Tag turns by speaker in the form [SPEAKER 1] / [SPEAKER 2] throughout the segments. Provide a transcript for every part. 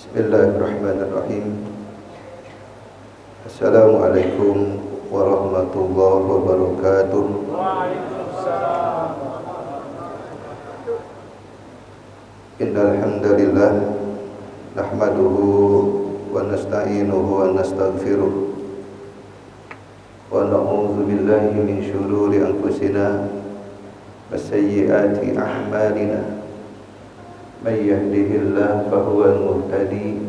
[SPEAKER 1] Bismillahirrahmanirrahim. Assalamualaikum warahmatullahi wabarakatuh.
[SPEAKER 2] Waalaikumsalam.
[SPEAKER 1] Innal hamdalillah nahmaduhu wa nasta'inuhu wa nastaghfiruh wa na'udzu billahi min shururi anfusina wa sayyiati a'malina. May yahdihillahu fahuwal muhtadi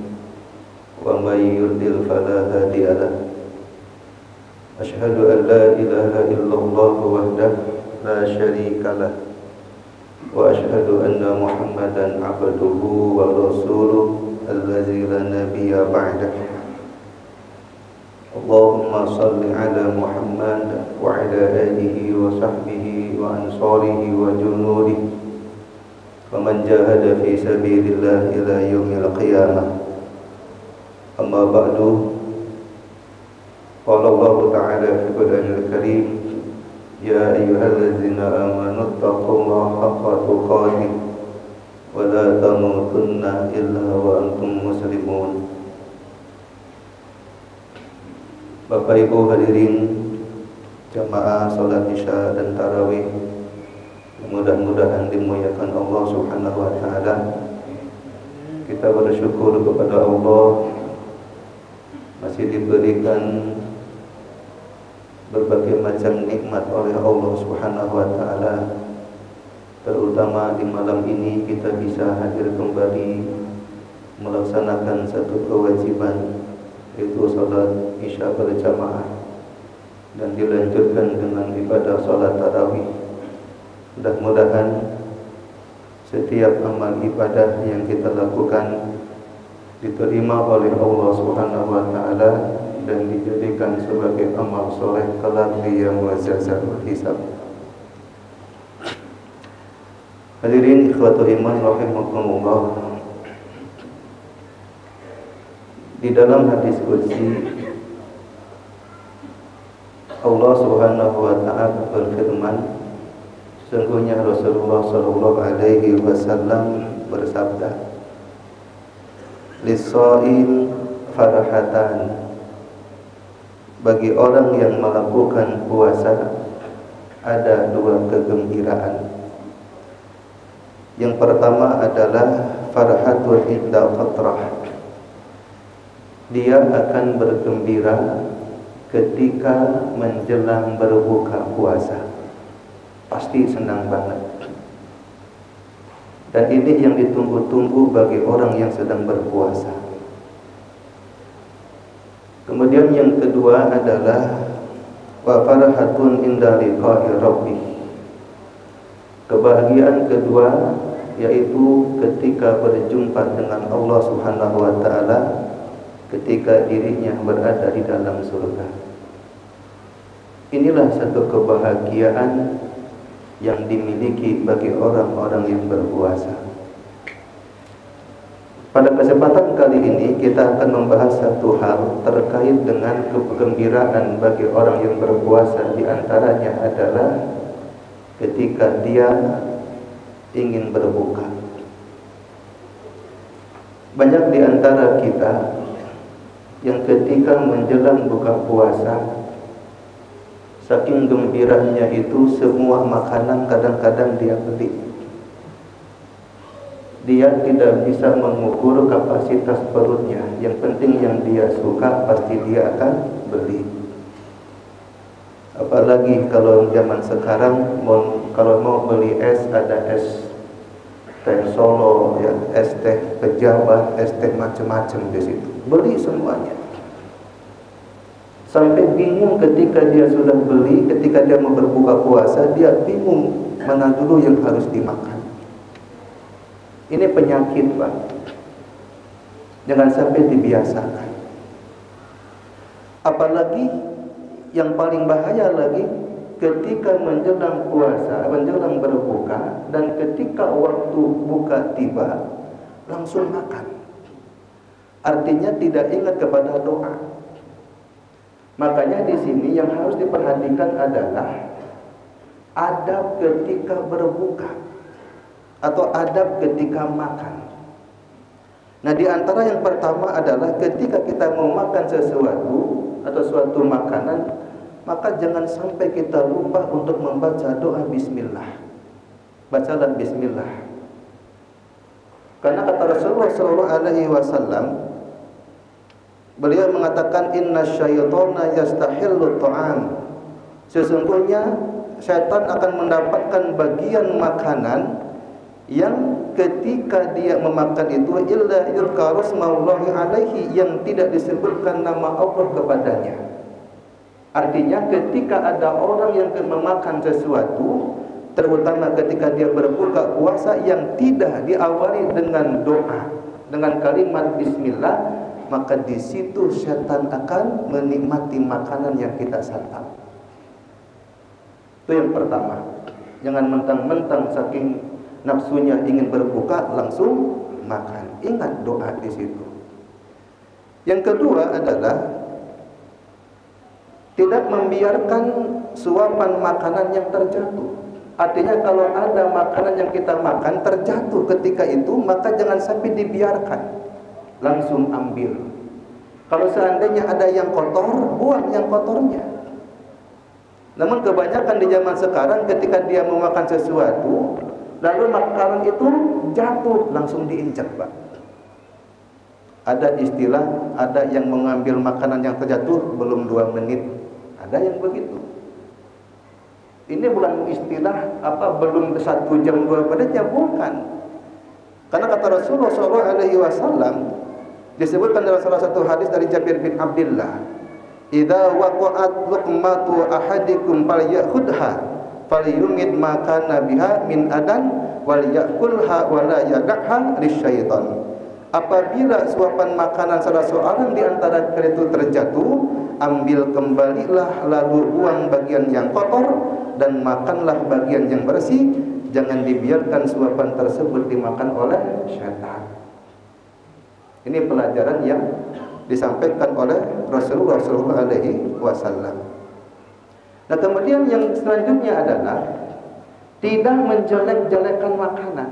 [SPEAKER 1] wa may yudlil fala hadiya lahu. Asyhadu an la ilaha illallah wahdahu la syarika lahu wa asyhadu anna Muhammadan abduhu wa rasuluhu allazi la nabiyya ba'dahu. Allahumma salli ala Muhammad wa ala alihi wa sahbihi wa ansarihi wa junudihi wa man jahada fi sabilillah ila yaumil qiyamah. Amma ba'du. Qala Allah ta'ala fi Qur'anil Karim, ya ayyuhalladzina amanu taqullaha haqqa tuqatih wa la tamutunna illa wa antum muslimun. Bapak Ibu hadirin jamaah salat Isya dan tarawih, mudah-mudahan dimuliakan Allah Subhanahu wa taala. Kita bersyukur kepada Allah masih diberikan berbagai macam nikmat oleh Allah Subhanahu wa taala. Terutama di malam ini kita bisa hadir kembali melaksanakan satu kewajiban, yaitu salat Isya berjamaah, dan dilanjutkan dengan ibadah salat tarawih. Mudah-mudahan setiap amal ibadah yang kita lakukan diterima oleh Allah Subhanahu wa taala dan dijadikan sebagai amal soleh kelak di yaumul jazaa wal hisab. Hadirin ikhwatul iman rahimakumullah. Di dalam hadis qudsi Allah Subhanahu wa taala berfirman, sesungguhnya Rasulullah sallallahu alaihi wasallam bersabda, lis-shaim farhatan, bagi orang yang melakukan puasa ada dua kegembiraan. Yang pertama adalah farhatul inda fatrah, dia akan bergembira ketika menjelang berbuka puasa, pasti senang banget. Dan ini yang ditunggu-tunggu bagi orang yang sedang berpuasa. Kemudian yang kedua adalah wa farhatun inda liqa'i rabbih, kebahagiaan kedua yaitu ketika berjumpa dengan Allah Subhanahu wa taala, ketika dirinya berada di dalam surga. Inilah satu kebahagiaan yang dimiliki bagi orang-orang yang berpuasa. Pada kesempatan kali ini kita akan membahas satu hal terkait dengan kegembiraan bagi orang yang berpuasa. Di antaranya adalah ketika dia ingin berbuka. Banyak di antara kita yang ketika menjelang buka puasa, saking gembiranya itu semua makanan kadang-kadang dia beli. Dia tidak bisa mengukur kapasitas perutnya. Yang penting yang dia suka pasti dia akan beli. Apalagi kalau zaman sekarang kalau mau beli es, ada es teh Solo, ya, es teh pejabat, es teh macam-macam di situ. Beli semuanya. Sampai bingung ketika dia sudah beli, ketika dia mau berbuka puasa, dia bingung mana dulu yang harus dimakan. Ini penyakit, Pak. Jangan sampai dibiasakan. Apalagi yang paling bahaya lagi, ketika menjelang puasa, menjelang berbuka, dan ketika waktu buka tiba, langsung makan. Artinya tidak ingat kepada doa. Makanya di sini yang harus diperhatikan adalah adab ketika berbuka atau adab ketika makan. Nah, di antara yang pertama adalah ketika kita mau makan sesuatu atau suatu makanan, maka jangan sampai kita lupa untuk membaca doa bismillah. Bacalah bismillah. Karena kata Rasulullah SAW, beliau mengatakan inna syaitana yastahillu ta'am. Sesungguhnya syaitan akan mendapatkan bagian makanan yang ketika dia memakan itu illa yuzkaru smallahi alaihi, yang tidak disebutkan nama Allah kepadanya. Artinya ketika ada orang yang memakan sesuatu, terutama ketika dia berbuka puasa yang tidak diawali dengan doa, dengan kalimat bismillah, maka di situ syaitan akan menikmati makanan yang kita santap. Itu yang pertama. Jangan mentang-mentang saking nafsunya ingin berbuka langsung makan. Ingat doa di situ. Yang kedua adalah tidak membiarkan suapan makanan yang terjatuh. Artinya kalau ada makanan yang kita makan terjatuh ketika itu, maka jangan sampai dibiarkan, langsung ambil. Kalau seandainya ada yang kotor, buang yang kotornya. Namun kebanyakan di zaman sekarang ketika dia memakan sesuatu, lalu makanan itu jatuh, langsung diinjak, Pak. Ada istilah, ada yang mengambil makanan yang terjatuh belum 2 menit. Ada yang begitu. Ini bukan istilah belum 1 jam 2 menitnya, bukan. Karena kata Rasulullah SAW disebutkan dalam salah satu hadis dari Jabir bin Abdullah, "Idza waqa'at luqmatu ahadikum falyakhudha falyumid ma kana biha min adan wal yakulha wa la yad'ha lisyaitan." Apabila suapan makanan salah seorang di antara kalian itu terjatuh, ambil kembalilah lalu buang bagian yang kotor dan makanlah bagian yang bersih. Jangan dibiarkan suapan tersebut dimakan oleh syaitan. Ini pelajaran yang disampaikan oleh Rasulullah SAW. Nah, kemudian yang selanjutnya adalah tidak menjelek-jelekan makanan.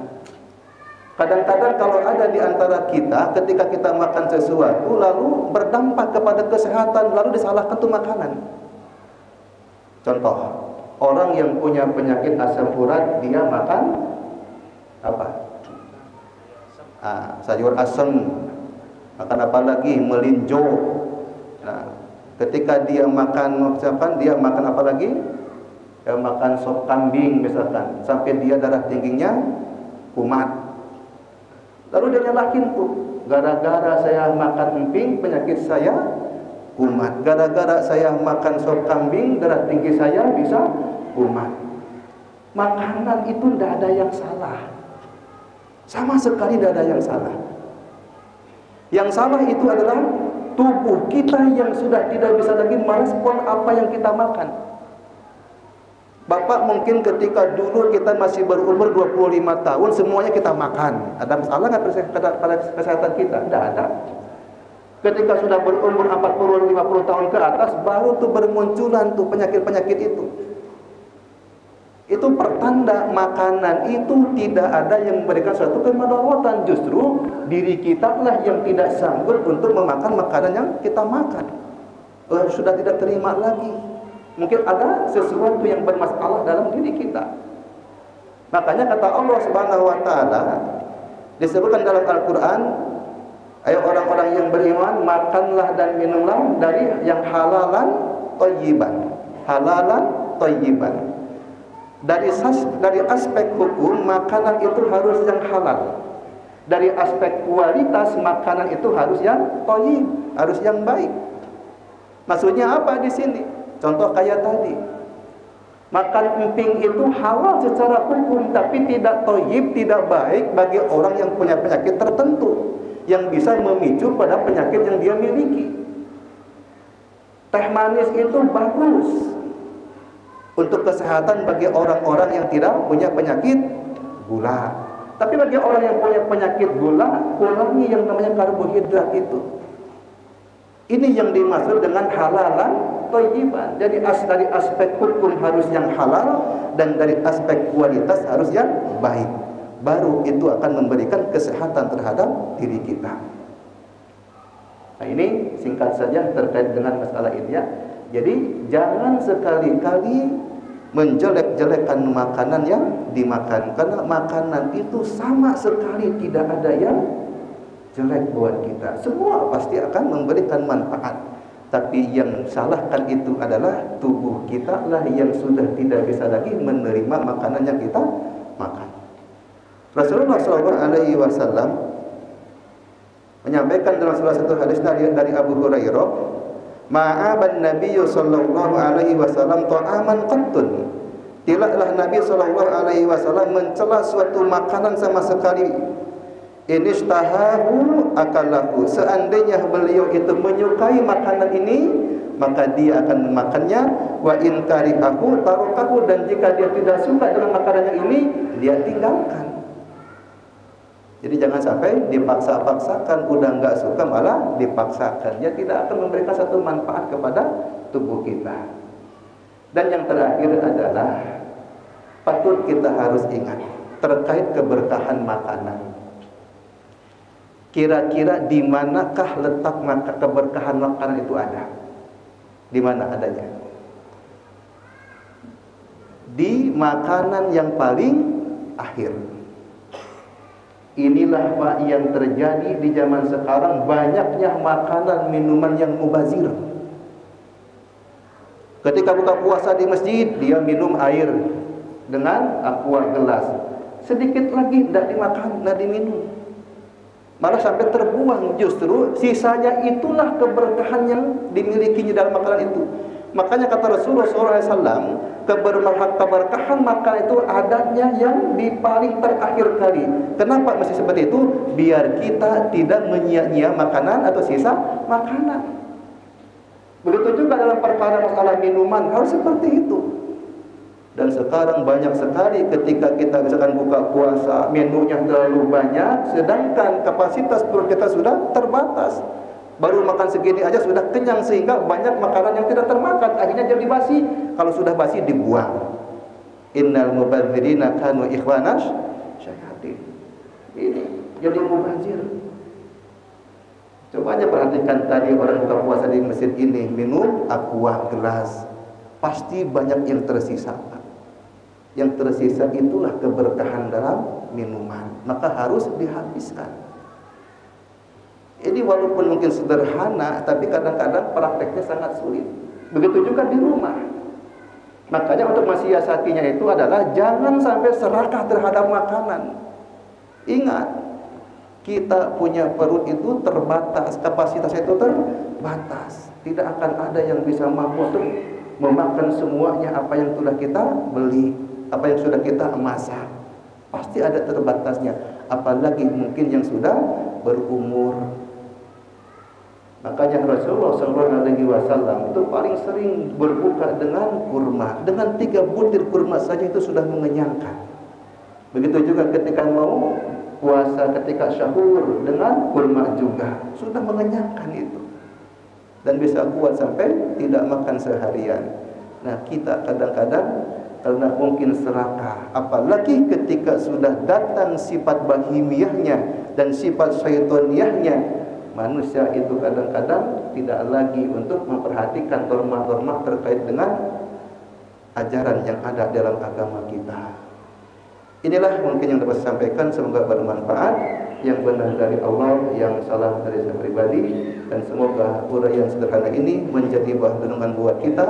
[SPEAKER 1] Kadang-kadang kalau ada di antara kita, ketika kita makan sesuatu lalu berdampak kepada kesehatan, lalu disalahkan itu makanan. Contoh, orang yang punya penyakit asam urat, dia makan apa? Sayur asam. Makan apa lagi? Melinjo. Nah, ketika dia makan, misalkan dia makan apa lagi? Dia makan sop kambing misalkan, sampai dia darah tingginya kumat. Lalu dia nyalahin tuh, gara-gara saya makan emping, penyakit saya kumat. Gara-gara saya makan sop kambing, darah tinggi saya bisa kumat. Makanan itu tidak ada yang salah, sama sekali tidak ada yang salah. Yang salah itu adalah tubuh kita yang sudah tidak bisa lagi merespon apa yang kita makan. Bapak mungkin ketika dulu kita masih berumur 25 tahun, semuanya kita makan. Ada masalah nggak pada kesehatan kita? Tidak ada. Ketika sudah berumur 40-50 tahun ke atas, baru tuh bermunculan tuh penyakit-penyakit itu. Itu pertanda makanan itu tidak ada yang memberikan suatu kemudaratan. Justru diri kita lah yang tidak sanggup untuk memakan makanan yang kita makan. Sudah tidak terima lagi. Mungkin ada sesuatu yang bermasalah dalam diri kita. Makanya kata Allah Subhanahu wa taala disebutkan dalam Al-Qur'an, ayo orang-orang yang beriman, makanlah dan minumlah dari yang halalan thayyiban. Halalan thayyiban. Dari aspek hukum, makanan itu harus yang halal. Dari aspek kualitas, makanan itu harus yang thayyib, harus yang baik. Maksudnya apa di sini? Contoh kayak tadi, makan emping itu halal secara hukum, tapi tidak thayyib, tidak baik bagi orang yang punya penyakit tertentu yang bisa memicu pada penyakit yang dia miliki. Teh manis itu bagus untuk kesehatan bagi orang-orang yang tidak punya penyakit gula. Tapi bagi orang yang punya penyakit gula, kurangi yang namanya karbohidrat itu. Ini yang dimaksud dengan halalan thayyiban. Jadi dari aspek hukum harus yang halal, dan dari aspek kualitas harus yang baik. baru itu akan memberikan kesehatan terhadap diri kita. Nah, ini singkat saja terkait dengan masalah ini ya. Jadi jangan sekali-kali menjelek-jelekan makanan yang dimakan, karena makanan itu sama sekali tidak ada yang jelek buat kita. Semua pasti akan memberikan manfaat. Tapi yang salahkan itu adalah tubuh kita lah yang sudah tidak bisa lagi menerima makanan yang kita makan. Rasulullah SAW menyampaikan dalam salah satu hadis dari Abu Hurairah, ma'aban Nabiyyu sallallahu alaihi wasallam ta'aman qattun. Tidaklah Nabi sallallahu alaihi wasallam mencela suatu makanan sama sekali. Inishtahahu akalahu. Seandainya beliau itu menyukai makanan ini, maka dia akan memakannya. Wa in karihahu tarukahu. Dan jika dia tidak suka dengan makanan yang ini, dia tinggalkan. Jadi jangan sampai dipaksa-paksakan, udah nggak suka malah dipaksakan. Dia tidak akan memberikan satu manfaat kepada tubuh kita. Dan yang terakhir adalah patut kita harus ingat terkait keberkahan makanan. Kira-kira di manakah letak keberkahan makanan itu ada? Di mana adanya? Di makanan yang paling akhir. Inilah Pak yang terjadi di zaman sekarang, banyaknya makanan minuman yang mubazir. Ketika buka puasa di masjid, dia minum air dengan aqua gelas. Sedikit lagi tidak dimakan, tidak diminum. Malah sampai terbuang, justru sisanya itulah keberkahan yang dimilikinya dalam makanan itu. Makanya kata Rasulullah SAW, keberkahan makanan itu adanya yang di paling terakhir kali. Kenapa mesti seperti itu? Biar kita tidak menyia-nyia makanan atau sisa makanan. Begitu juga dalam perkara masalah minuman, harus seperti itu. Dan sekarang banyak sekali ketika kita misalkan buka puasa, menunya terlalu banyak, sedangkan kapasitas perut kita sudah terbatas. Baru makan segini aja sudah kenyang, sehingga banyak makanan yang tidak termakan, akhirnya jadi basi. Kalau sudah basi dibuang. Innal mubadzirina kanu ikhwanas syayatin. Ini jadi mubazir. Coba aja perhatikan tadi orang buka puasa di masjid ini minum aqua gelas, pasti banyak yang tersisa. Yang tersisa itulah keberkahan dalam minuman, maka harus dihabiskan. Ini walaupun mungkin sederhana, tapi kadang-kadang prakteknya sangat sulit. Begitu juga di rumah. Makanya untuk mensiasatinya itu adalah jangan sampai serakah terhadap makanan. Ingat, kita punya perut itu terbatas, kapasitas itu terbatas. Tidak akan ada yang bisa mampu untuk memakan semuanya apa yang sudah kita beli, apa yang sudah kita masak. Pasti ada terbatasnya. Apalagi mungkin yang sudah berumur. Makanya Rasulullah SAW itu paling sering berbuka dengan kurma. Dengan 3 butir kurma saja itu sudah mengenyangkan. Begitu juga ketika mau puasa, ketika syahur dengan kurma juga sudah mengenyangkan itu. Dan bisa kuat sampai tidak makan seharian. Nah, kita kadang-kadang karena mungkin serakah, apalagi ketika sudah datang sifat bahimiyahnya dan sifat syaitoniyahnya, manusia itu kadang-kadang tidak lagi untuk memperhatikan norma-norma terkait dengan ajaran yang ada dalam agama kita. Inilah mungkin yang dapat saya sampaikan, semoga bermanfaat. Yang benar dari Allah, yang salah dari saya pribadi. Dan semoga uraian sederhana ini menjadi bahan renungan buat kita.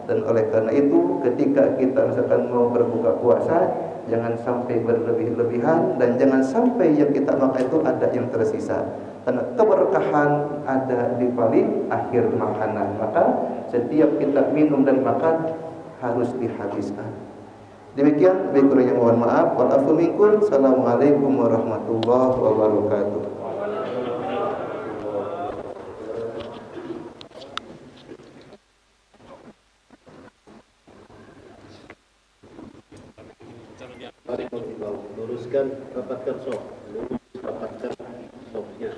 [SPEAKER 1] Dan oleh karena itu, ketika kita misalkan mau berbuka puasa, jangan sampai berlebih-lebihan, dan jangan sampai yang kita makan itu ada yang tersisa. Karena keberkahan ada di paling akhir makanan. Maka setiap kita minum dan makan harus dihabiskan. Demikian, lebih kurangnya mohon maaf. Wal afu minkum. Assalamualaikum warahmatullahi wabarakatuh. Luruskan, rapatkan soft. Rapatkan softnya.